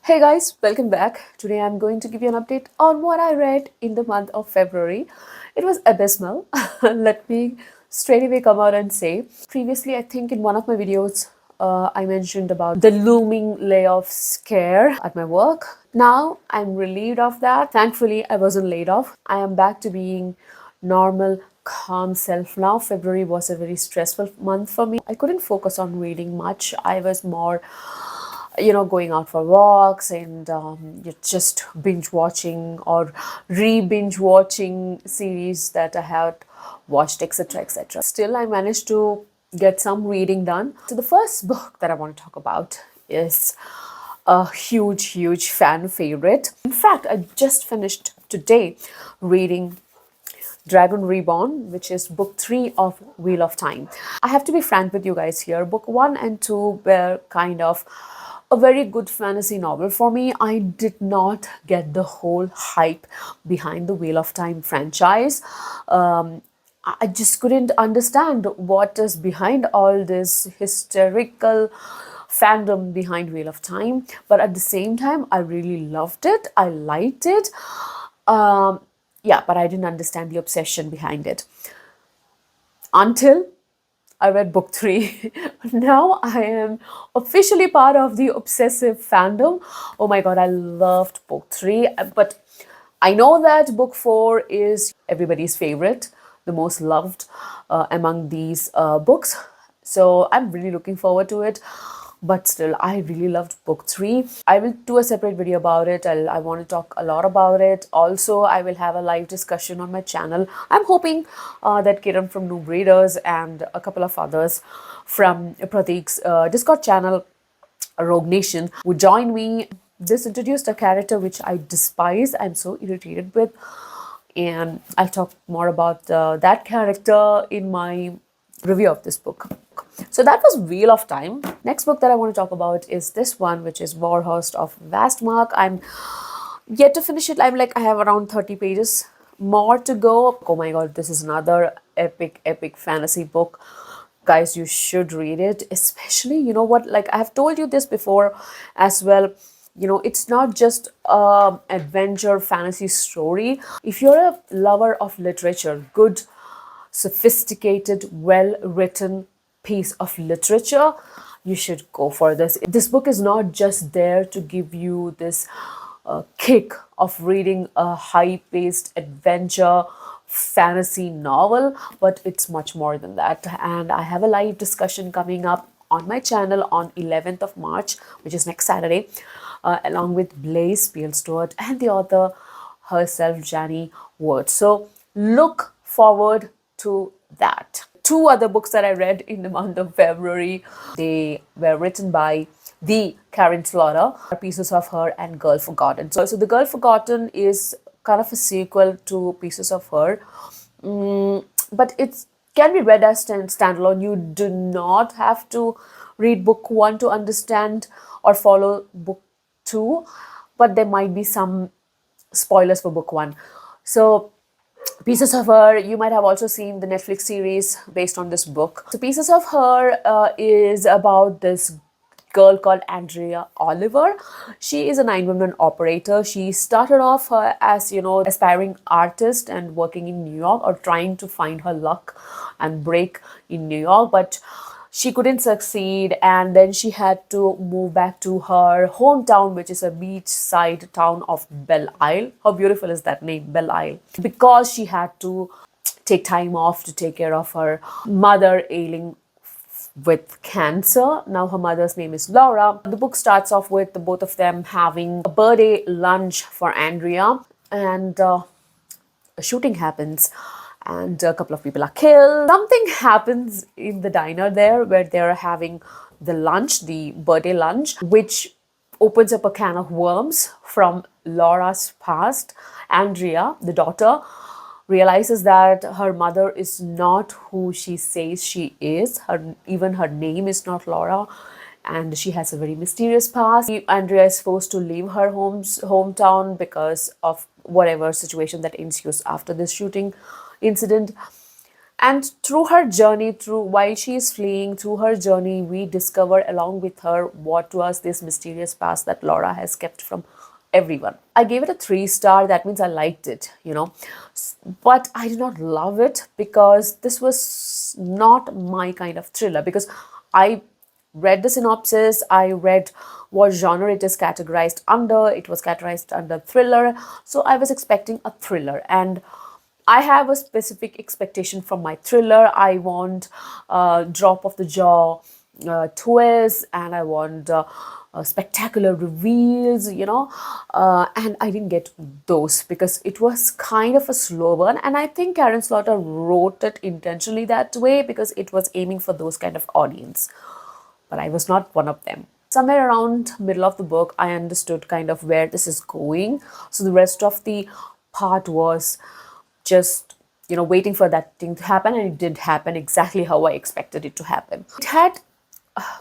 Hey guys, welcome back. Today I'm going to give you an update on what I read in the month of February. It was abysmal. Let me straight away come out and say. Previously, I think in one of my videos, I mentioned about the looming layoff scare at my work. Now I'm relieved of that. Thankfully, I wasn't laid off. I am back to being normal, calm self now. February was a very stressful month for me. I couldn't focus on reading much. I was more going out for walks and you're just binge watching or re-binge watching series that I had watched, etc., etc. Still, I managed to get some reading done. So the first book that I want to talk about is a huge fan favorite. In fact, I just finished today reading Dragon Reborn, which is book 3 of Wheel of Time. I have to be frank with you guys here. Book 1 and 2 were kind of a very good fantasy novel for me. I did not get the whole hype behind the Wheel of Time franchise. I just couldn't understand what is behind all this hysterical fandom behind Wheel of Time. But at the same time, I really loved it. I liked it. Yeah, but I didn't understand the obsession behind it until I read book 3. Now I am officially part of the obsessive fandom. Oh my god, I loved book 3. But I know that book 4 is everybody's favorite, the most loved among these books. So I'm really looking forward to it. But still, I really loved book 3. I will do a separate video about it. I want to talk a lot about it. Also, I will have a live discussion on my channel. I'm hoping that Kiran from Noob Readers and a couple of others from Pratik's Discord channel, Rogue Nation, would join me. This introduced a character which I despise. I'm so irritated with. And I'll talk more about that character in my review of this book. So that was Wheel of Time. Next book that I want to talk about is this one, which is Warhurst of Vastmark. I'm yet to finish it. I have around 30 pages more to go. Oh my god, this is another epic fantasy book. Guys, you should read it. Especially, you know what, like I have told you this before as well. It's not just an adventure fantasy story. If you're a lover of literature, good, sophisticated, well-written piece of literature, you should go for this. This book is not just there to give you this kick of reading a high-paced adventure fantasy novel, but it's much more than that. And I have a live discussion coming up on my channel on 11th of March, which is next Saturday, along with Blaise Peel Stewart and the author herself, Janie Ward. So look forward to that. 2 other books that I read in the month of February, they were written by the Karen Slaughter, Pieces of Her and Girl Forgotten. So the Girl Forgotten is kind of a sequel to Pieces of Her, but it can be read as standalone. You do not have to read book 1 to understand or follow book 2, but there might be some spoilers for book 1. So Pieces of Her, you might have also seen the Netflix series based on this book. So Pieces of Her is about this girl called Andrea Oliver. She is a 911 operator. She started off as, aspiring artist and working in New York, or trying to find her luck and break in New York, but she couldn't succeed, and then she had to move back to her hometown, which is a beachside town of Belle Isle. How beautiful is that name, Belle Isle? Because she had to take time off to take care of her mother ailing with cancer. Now her mother's name is Laura. The book starts off with the both of them having a birthday lunch for Andrea, and a shooting happens and a couple of people are killed. Something happens in the diner there where they're having the lunch, the birthday lunch, which opens up a can of worms from Laura's past. Andrea, the daughter, realizes that her mother is not who she says she is. Even her name is not Laura, and she has a very mysterious past. Andrea is forced to leave her hometown because of whatever situation that ensues after this shooting incident. And through her journey, through while she is fleeing, through her journey, we discover along with her what was this mysterious past that Laura has kept from everyone. I gave it a 3 star. That means I liked it, but I did not love it because this was not my kind of thriller. Because I read the synopsis, I read what genre it is categorized under. It was categorized under thriller, so I was expecting a thriller, and I have a specific expectation from my thriller. I want drop of the jaw twist, and I want spectacular reveals, and I didn't get those because it was kind of a slow burn. And I think Karen Slaughter wrote it intentionally that way because it was aiming for those kind of audience. But I was not one of them. Somewhere around middle of the book, I understood kind of where this is going. So the rest of the part was just waiting for that thing to happen, and it did happen exactly how I expected it to happen. It had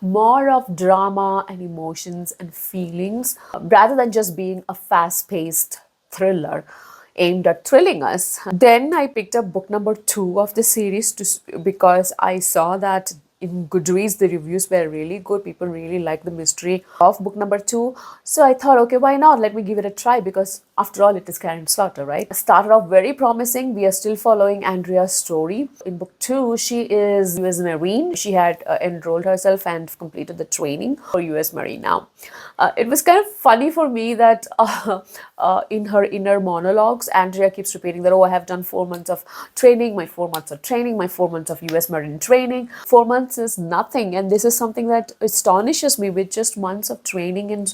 more of drama and emotions and feelings rather than just being a fast-paced thriller aimed at thrilling us. Then I picked up book number 2 of the series because I saw that in Goodreads the reviews were really good. People really liked the mystery of book number 2. So I thought, okay, why not? Let me give it a try, because after all, it is Karen Slaughter, right? It started off very promising. We are still following Andrea's story. In book 2, she is US Marine. She had enrolled herself and completed the training for US Marine now. It was kind of funny for me that in her inner monologues, Andrea keeps repeating that, oh, I have done 4 months of training, my 4 months of training, my 4 months of US Marine training. 4 months is nothing, and this is something that astonishes me. With just months of training and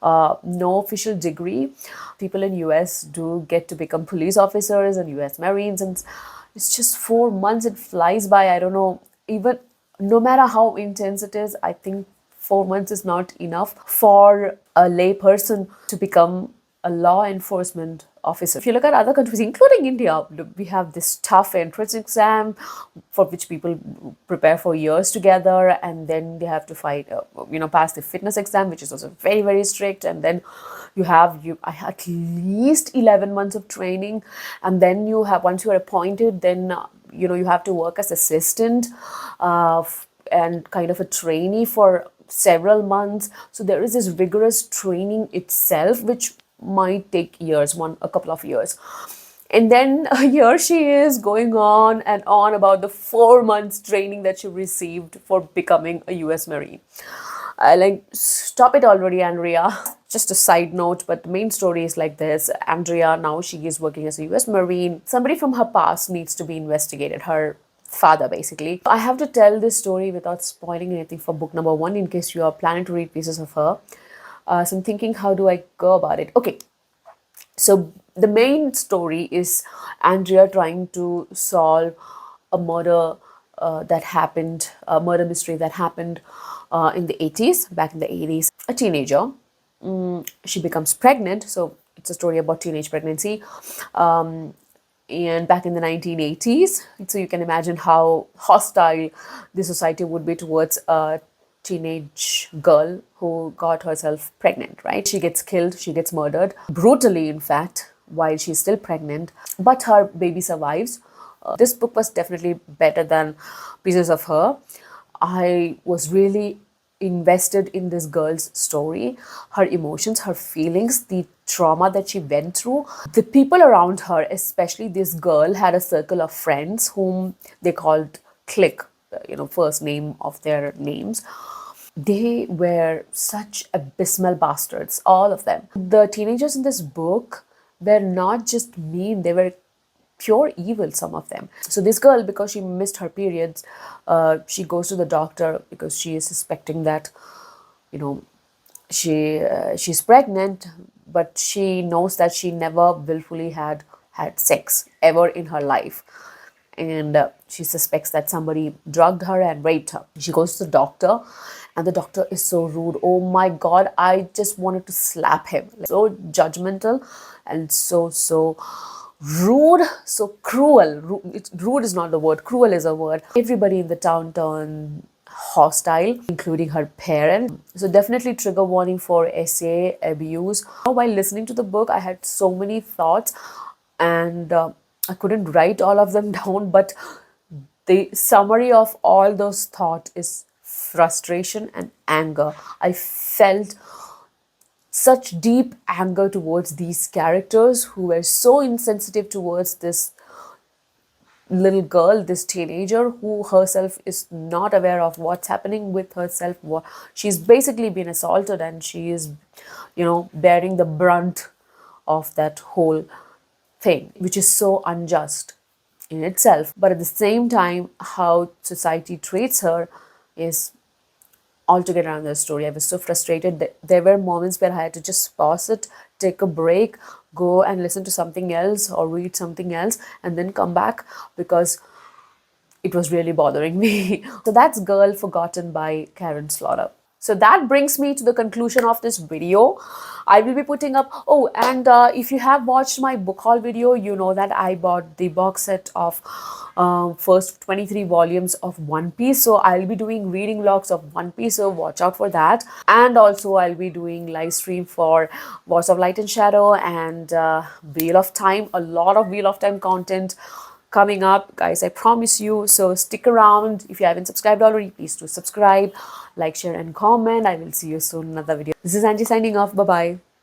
no official degree, people in US do get to become police officers and US Marines, and it's just 4 months. It flies by. I don't know, even no matter how intense it is, I think 4 months is not enough for a lay person to become a law enforcement officer. If you look at other countries, including India, we have this tough entrance exam for which people prepare for years together, and then they have to pass the fitness exam, which is also very, very strict, and then you have at least 11 months of training, and then you have, once you are appointed, then you have to work as assistant and kind of a trainee for several months. So there is this rigorous training itself, which might take years, a couple of years. And then here she is going on and on about the 4 months training that she received for becoming a US Marine. Stop it already, Andrea. Just a side note, but the main story is like this. Andrea, now she is working as a US Marine. Somebody from her past needs to be investigated. Her father, basically. I have to tell this story without spoiling anything for book number 1 in case you are planning to read pieces of her. So I'm thinking, how do I go about it? Okay, so the main story is Andrea trying to solve a murder that happened, a murder mystery that happened in the 80s, back in the 80s. A teenager, she becomes pregnant, so it's a story about teenage pregnancy. And back in the 1980s, so you can imagine how hostile the society would be towards a teenage girl who got herself pregnant, right? She gets killed, she gets murdered, brutally in fact, while she's still pregnant, but her baby survives. This book was definitely better than pieces of her. I was really invested in this girl's story, her emotions, her feelings, the trauma that she went through. The people around her, especially this girl, had a circle of friends whom they called clique, first name of their names. They were such abysmal bastards, all of them. The teenagers in this book were not just mean, they were pure evil, some of them. So this girl, because she missed her periods, she goes to the doctor because she is suspecting that, she's pregnant, but she knows that she never willfully had sex ever in her life. And she suspects that somebody drugged her and raped her. She goes to the doctor, and the doctor is so rude. Oh my God, I just wanted to slap him. So judgmental and so rude, so cruel. Rude is not the word, cruel is a word. Everybody in the town turned hostile, including her parents. So definitely trigger warning for SA abuse. While listening to the book, I had so many thoughts, and I couldn't write all of them down, but the summary of all those thoughts is frustration and anger. I felt such deep anger towards these characters who were so insensitive towards this little girl, this teenager who herself is not aware of what's happening with herself. She's basically been assaulted and she is, bearing the brunt of that whole thing, which is so unjust in itself. But at the same time, how society treats her is altogether another story. I was so frustrated that there were moments where I had to just pause it, take a break, go and listen to something else or read something else, and then come back because it was really bothering me. So that's Girl Forgotten by Karen Slaughter. So that brings me to the conclusion of this video. I will be putting up, oh, and if you have watched my book haul video, you know that I bought the box set of first 23 volumes of One Piece. So I'll be doing reading vlogs of One Piece, so watch out for that. And also I'll be doing live stream for Wars of Light and Shadow and Wheel of Time, a lot of Wheel of Time content coming up, guys, I promise you. So stick around. If you haven't subscribed already, please do subscribe, like, share and comment. I will see you soon in another video. This is Angie signing off. Bye bye.